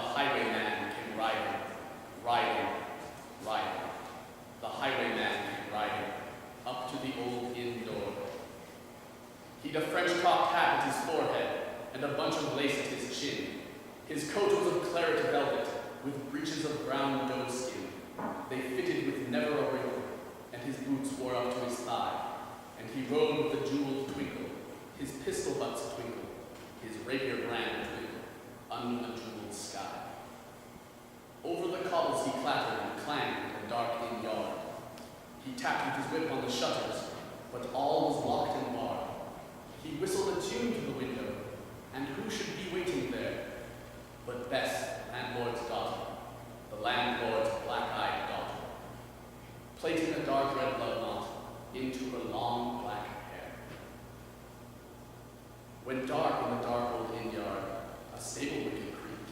highwayman came riding, riding, riding. The highwayman came riding up to the old inn door. He'd a French cocked hat at his forehead and a bunch of lace at his chin. His coat was of claret velvet with breeches of brown doeskin. They fitted with never a wrinkle, and his boots wore up to his thigh. And he rode with a jeweled twinkle, his pistol butts twinkle, his rapier brand twinkle, under the jeweled sky. Over the cobbles he clattered and clanged in the dark inn yard. He tapped with his whip on the shutters, but all was locked and barred. He whistled a tune to the window, and who should be waiting there but Bess, landlord's daughter, the landlord's black-eyed daughter, plaiting a dark red love knot into her long black hair. When dark in the dark old inn yard, a stable wicket creaked,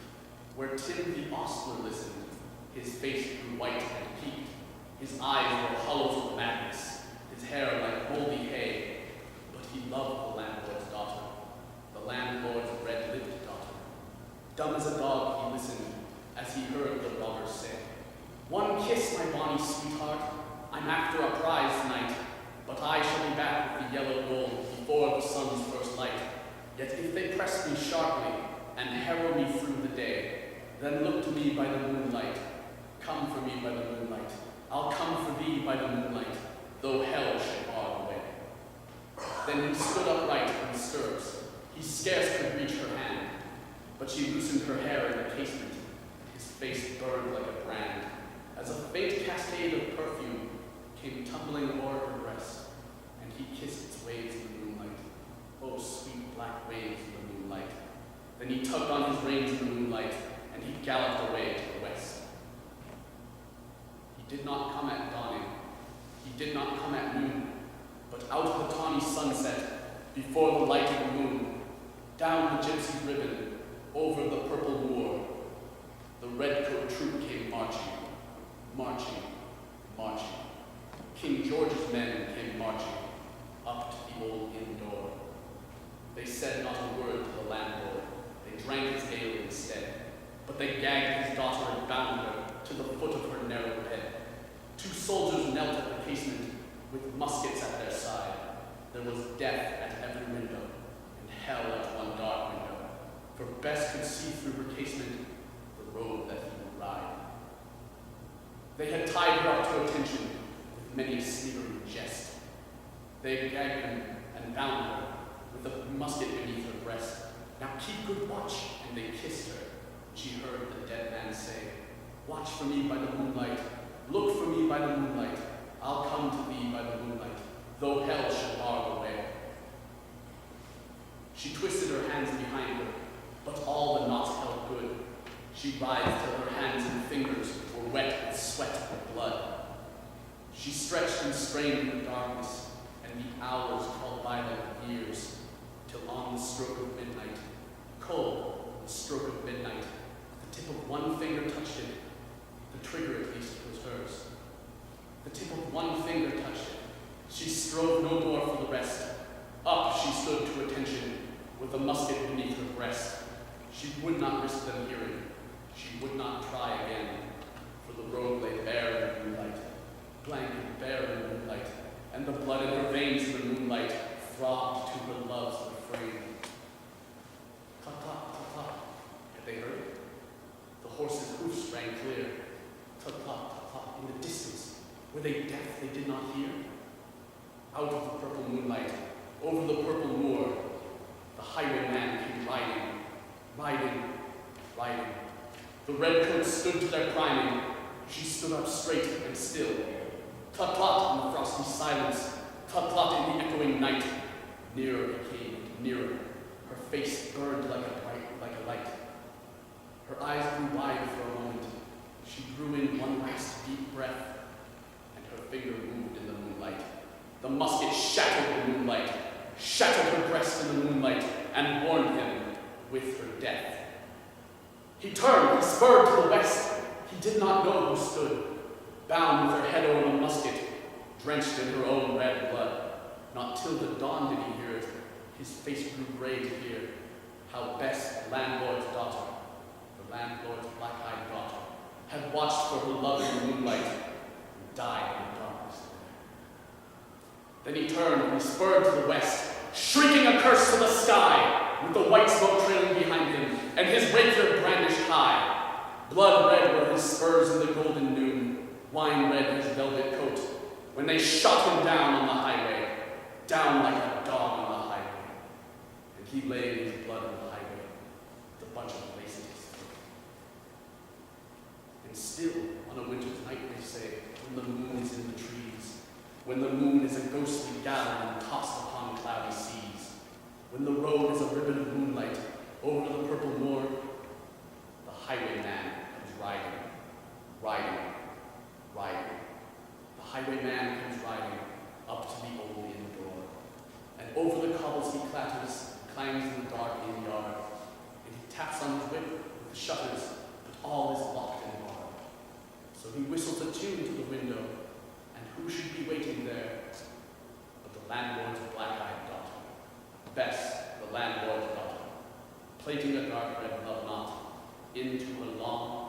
where Tim the ostler listened. His face grew white and peaked, his eyes were hollows of madness, his hair like moldy hay, but he loved the landlord's daughter, the landlord's red-lipped daughter. Dumb as a dog he listened as he heard the robber say, "One kiss, my bonny sweetheart, I'm after a prize tonight, but I shall be back with the yellow gold before the sun's first light. Yet if they press me sharply and harrow me through the day, then look to me by the moonlight. Come for me by the moonlight. I'll come for thee by the moonlight, though hell should bar the way." Then he stood upright in the stirrups. He scarce could reach her hand, but she loosened her hair in the casement. His face burned like a brand, as a faint cascade of perfume came tumbling o'er her breast, and he kissed its waves in the moonlight. Oh, sweet black waves in the moonlight. Then he tugged on his reins in the moonlight, and he galloped away to the west. He did not come at dawning. He did not come at noon, but out of the tawny sunset, before the light of the moon, down the gypsy ribbon, over the purple moor, the redcoat troop came marching, marching, marching. King George's men came marching up to the old inn door. They said not a word to the landlord. They drank his ale instead, but they gagged his daughter and bound her to the foot of her narrow bed. Two soldiers knelt at the casement with muskets at their side. There was death at every window and hell at one dark window, for Bess could see through her casement the road that he would ride. They had tied her up to attention with many a sneering jest. They had gagged him and bound her with a musket beneath her breast. "Now keep good watch," and they kissed her. She heard the dead man say, "Watch for me by the moonlight, look for me by the moonlight, I'll come to thee by the moonlight, though hell should bar the way." She twisted her hands behind her, but all the knots held good. She writhed till her hands and fingers were wet with sweat and blood. She stretched and strained in the darkness, and the hours crawled by like years, till on the stroke of midnight, cold, the stroke of midnight, the tip of one finger touched it. The trigger, at least, was hers. The tip of one finger touched it. She strove no more for the rest. Up she stood to attention, with a musket beneath her breast. She would not risk them hearing. She would not try again, for the road lay bare in the moonlight, blank and bare in the moonlight, and the blood in her veins in the moonlight throbbed to her love's refrain. Tut-tut, tut-tut. Had they heard it? The horses' hoofs rang clear. Tut-tut, tut-tut. In the distance, were they deaf they did not hear? Out of the purple moonlight, over the purple moor, the highwayman came riding, riding, riding. The redcoats stood to their priming. She stood up straight and still. Tut-tut in the frosty silence, tut-tut in the echoing night. Nearer he came, nearer. Her face burned like a light. Her eyes grew wide for a moment. She drew in one last deep breath, and her finger moved in the moonlight. The musket shattered the moonlight, shattered her breast in the moonlight, and warned him with her death. He turned, he spurred to the west. He did not know who stood, bound with her head over the musket, drenched in her own red blood. Not till the dawn did he hear it. His face grew gray to hear how Bess, the landlord's daughter, the landlord's had watched for her love in the moonlight, and died in the darkness there. Then he turned and he spurred to the west, shrieking a curse to the sky, with the white smoke trailing behind him, and his rapier brandished high. Blood red were his spurs in the golden noon, wine red his velvet coat, when they shot him down on the highway, down like a dog on the highway. And he lay in his blood on the highway, with a bunch of laces. And still, on a winter's night, they say, when the moon is in the trees, when the moon is a ghostly gallon tossed upon cloudy seas, when the road is a ribbon of moonlight over the purple moor, the highwayman comes riding, riding, riding. The highwayman comes riding up to the old inn door, and over the cobbles he clatters, climbs in the dark inn yard, and he taps on his whip with the shutters, but all is locked and barred. So he whistles a tune to the window, and who should be waiting there but the landlord's black-eyed daughter, Bess, the landlord's daughter, plaiting a dark red love knot into her long